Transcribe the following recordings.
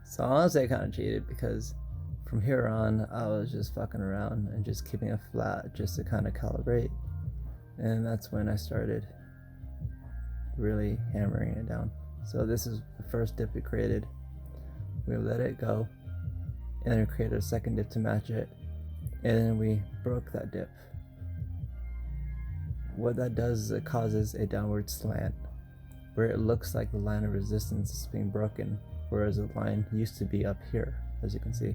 So honestly, I kind of cheated because from here on, I was just fucking around and just keeping it flat just to kind of calibrate. And that's when I started really hammering it down. So this is the first dip we created. We let it go, and then we created a second dip to match it, and then we broke that dip. What that does is it causes a downward slant where it looks like the line of resistance is being broken, whereas the line used to be up here, as you can see.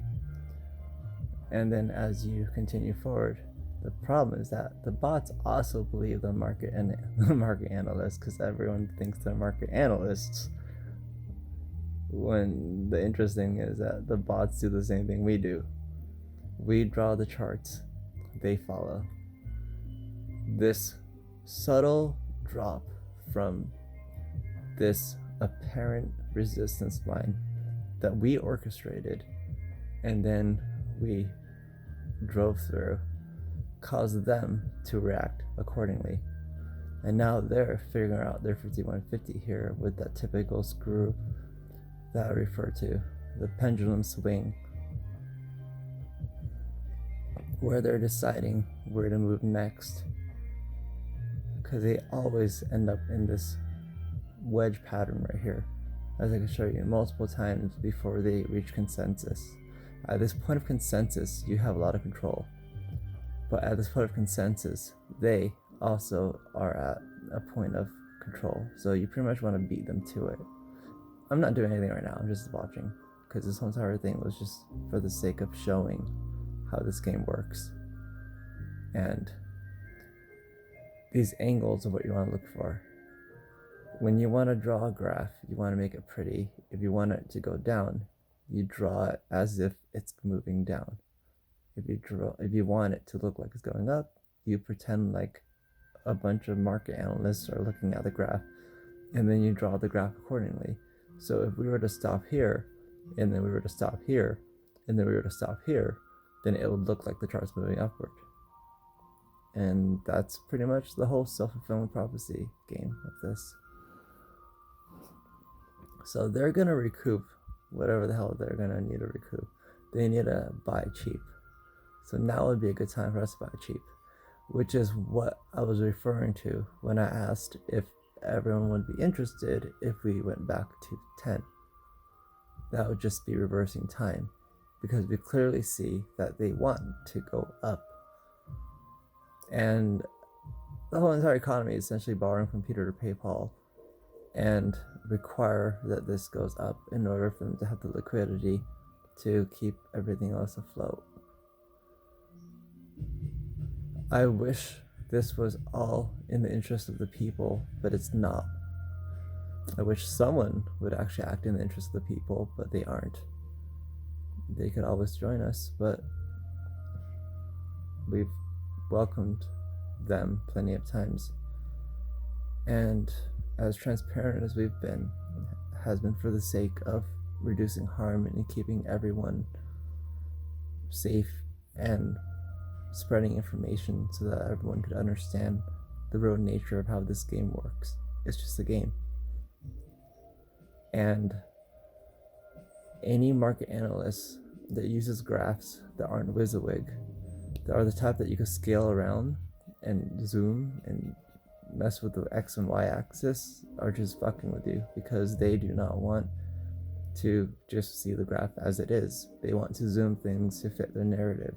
And then as you continue forward, the problem is that the bots also believe the market and the market analysts, because everyone thinks they're market analysts. When the interesting is that the bots do the same thing we do. We draw the charts, they follow. This subtle drop from this apparent resistance line that we orchestrated and then we drove through caused them to react accordingly. And now they're figuring out their 5150 here with that typical screw that I refer to, the pendulum swing, where they're deciding where to move next, because they always end up in this wedge pattern right here, as I can show you multiple times before they reach consensus. At this point of consensus, you have a lot of control, but at this point of consensus, they also are at a point of control, so you pretty much want to beat them to it. I'm not doing anything right now, I'm just watching, because this whole entire thing was just for the sake of showing how this game works. And these angles are what you want to look for. When you want to draw a graph, you want to make it pretty. If you want it to go down, you draw it as if it's moving down. If you want it to look like it's going up, you pretend like a bunch of market analysts are looking at the graph, and then you draw the graph accordingly. So if we were to stop here, and then we were to stop here, and then we were to stop here, then it would look like the chart's moving upward. And that's pretty much the whole self-fulfilling prophecy game of this. So they're gonna recoup whatever the hell they're gonna need to recoup. They need to buy cheap. So now would be a good time for us to buy cheap, which is what I was referring to when I asked if everyone would be interested if we went back to 10. That would just be reversing time, because we clearly see that they want to go up. And the whole entire economy is essentially borrowing from Peter to pay Paul, and require that this goes up in order for them to have the liquidity to keep everything else afloat. I wish this was all in the interest of the people, but it's not. I wish someone would actually act in the interest of the people, but they aren't. They could always join us, but we've welcomed them plenty of times. And as transparent as we've been, has been for the sake of reducing harm and keeping everyone safe and spreading information so that everyone could understand the real nature of how this game works. It's just a game. And any market analyst that uses graphs that aren't WYSIWYG, that are the type that you can scale around and zoom and mess with the X and Y axis, are just fucking with you, because they do not want to just see the graph as it is. They want to zoom things to fit their narrative,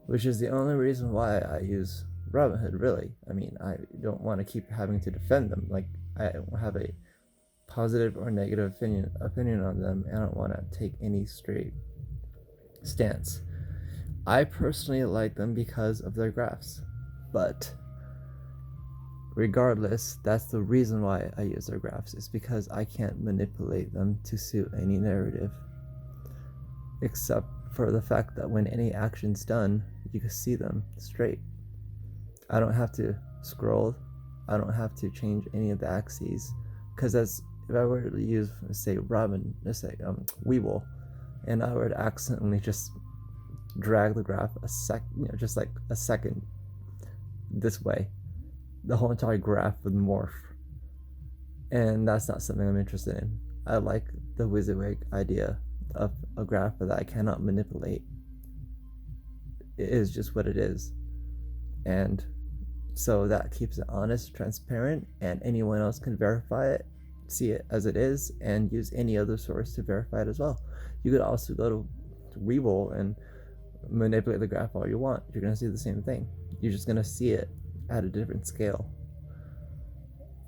which is the only reason why I use Robinhood, really. I mean, I don't want to keep having to defend them. Like, I don't have a positive or negative opinion on them, and I don't want to take any straight stance. I personally like them because of their graphs, but regardless, that's the reason why I use their graphs, is because I can't manipulate them to suit any narrative, except for the fact that when any action's done, you can see them straight. I don't have to scroll, I don't have to change any of the axes, because as if I were to use, say, Webull, and I were to accidentally just drag the graph just like a second this way, the whole entire graph would morph, and that's not something I'm interested in. I like the WYSIWYG idea of a graph that I cannot manipulate. It is just what it is. And so that keeps it honest, transparent, and anyone else can verify it, see it as it is, and use any other source to verify it as well. You could also go to Webull and manipulate the graph all you want. You're going to see the same thing. You're just going to see it at a different scale.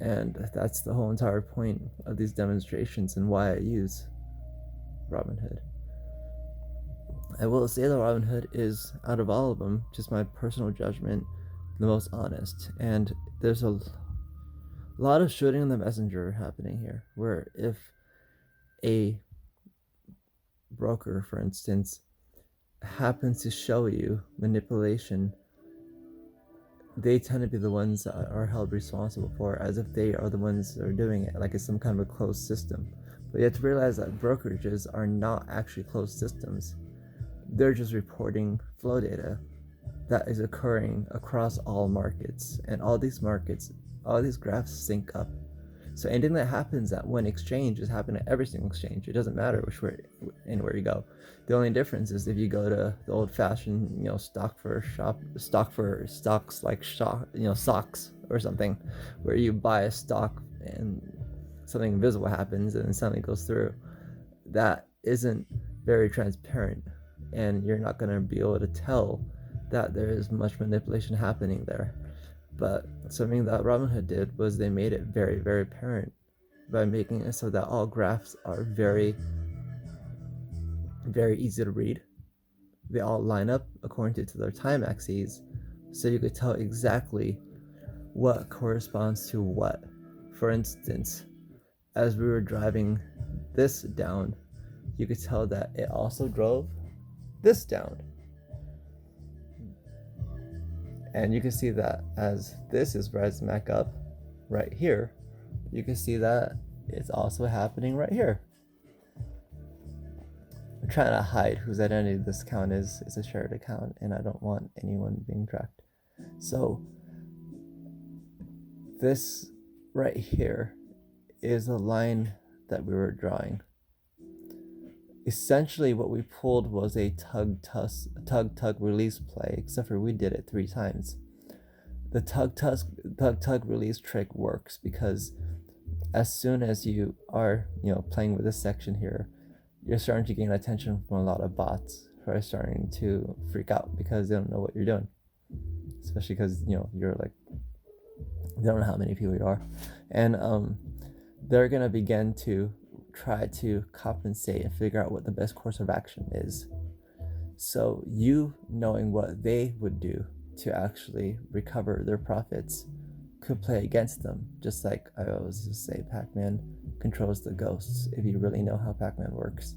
And that's the whole entire point of these demonstrations and why I use Robinhood. I will say that Robinhood is, out of all of them, just my personal judgment, the most honest. And there's a lot of shooting on the messenger happening here, where if a broker, for instance, happens to show you manipulation, they tend to be the ones that are held responsible for it, as if they are the ones that are doing it, like it's some kind of a closed system. But you have to realize that brokerages are not actually closed systems. They're just reporting flow data that is occurring across all markets, and all these markets, all these graphs sync up. So anything that happens at one exchange is happening at every single exchange. It doesn't matter which way, anywhere you go. The only difference is if you go to the old-fashioned, stocks like stocks or something, where you buy a stock and something invisible happens and then suddenly goes through. That isn't very transparent, and you're not going to be able to tell that there is much manipulation happening there. But something that Robinhood did was they made it very, very apparent by making it so that all graphs are very, very easy to read. They all line up according to their time axes, so you could tell exactly what corresponds to what. For instance, as we were driving this down, you could tell that it also drove this down. And you can see that as this is rising back up right here, you can see that it's also happening right here. I'm trying to hide whose identity this account is. It's a shared account, and I don't want anyone being tracked. So this right here is a line that we were drawing. Essentially what we pulled was a tug release play, except for we did it 3 times. The tug release trick works because as soon as you are playing with this section here, you're starting to gain attention from a lot of bots who are starting to freak out because they don't know what you're doing, especially because you're like, they don't know how many people you are, and they're gonna begin to try to compensate and figure out what the best course of action is. So you knowing what they would do to actually recover their profits could play against them, just like I always just say Pac-Man controls the ghosts if you really know how Pac-Man works.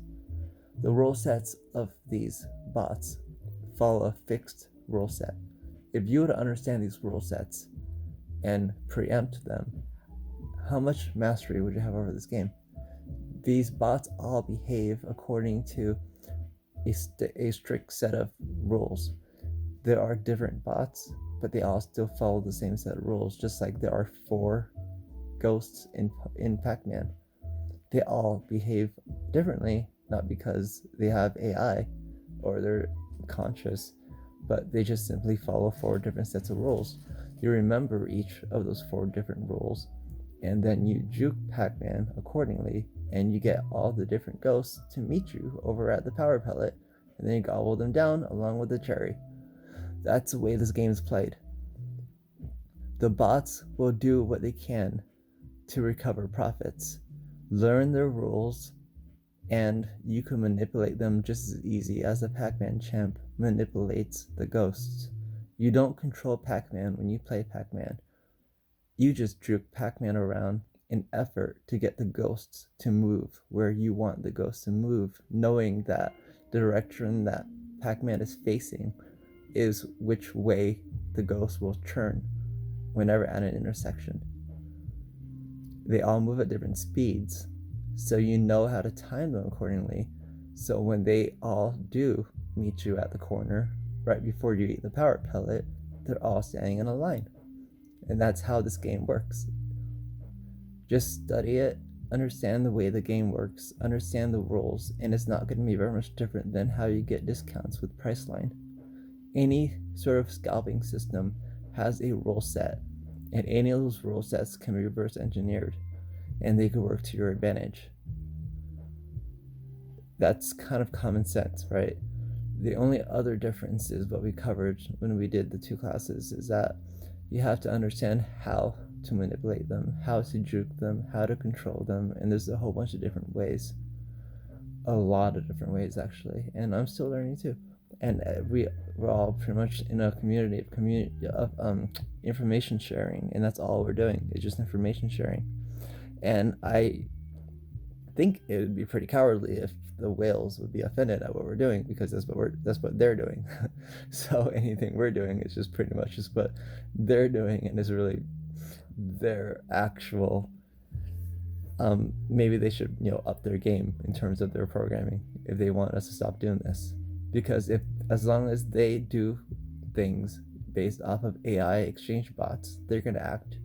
The rule sets of these bots follow a fixed rule set. If you were to understand these rule sets and preempt them, how much mastery would you have over this game? These bots all behave according to a strict set of rules. There are different bots, but they all still follow the same set of rules, just like there are 4 ghosts in Pac-Man. They all behave differently, not because they have AI or they're conscious, but they just simply follow 4 different sets of rules. You remember each of those 4 different rules, and then you juke Pac-Man accordingly, and you get all the different ghosts to meet you over at the power pellet, and then you gobble them down along with the cherry. That's the way this game is played. The bots will do what they can to recover profits, learn their rules, and you can manipulate them just as easy as the Pac-Man champ manipulates the ghosts. You don't control Pac-Man when you play Pac-Man. You just juke Pac-Man around in effort to get the ghosts to move where you want the ghosts to move, knowing that the direction that Pac-Man is facing is which way the ghost will turn whenever at an intersection. They all move at different speeds, so you know how to time them accordingly. So when they all do meet you at the corner right before you eat the power pellet, they're all standing in a line. And that's how this game works. Just study it, understand the way the game works, understand the rules, and it's not going to be very much different than how you get discounts with Priceline. Any sort of scalping system has a rule set, and any of those rule sets can be reverse engineered, and they can work to your advantage. That's kind of common sense, right? The only other difference is what we covered when we did the 2 classes, is that you have to understand how to manipulate them, how to juke them, how to control them, and there's a whole bunch of different ways. A lot of different ways, actually, and I'm still learning too. And we're all pretty much in a community of information sharing, and that's all we're doing. It's just information sharing. And I think it would be pretty cowardly if the whales would be offended at what we're doing, because that's what they're doing. So anything we're doing is just pretty much just what they're doing, and is really their actual. Maybe they should up their game in terms of their programming if they want us to stop doing this, because as long as they do things based off of AI exchange bots, they're going to act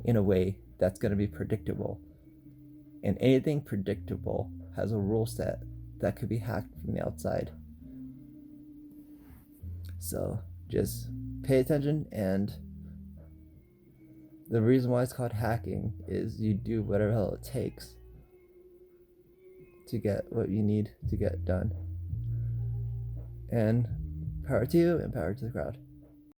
in a way that's going to be predictable. And anything predictable has a rule set that could be hacked from the outside. So just pay attention, and the reason why it's called hacking is you do whatever hell it takes to get what you need to get done. And power to you, and power to the crowd.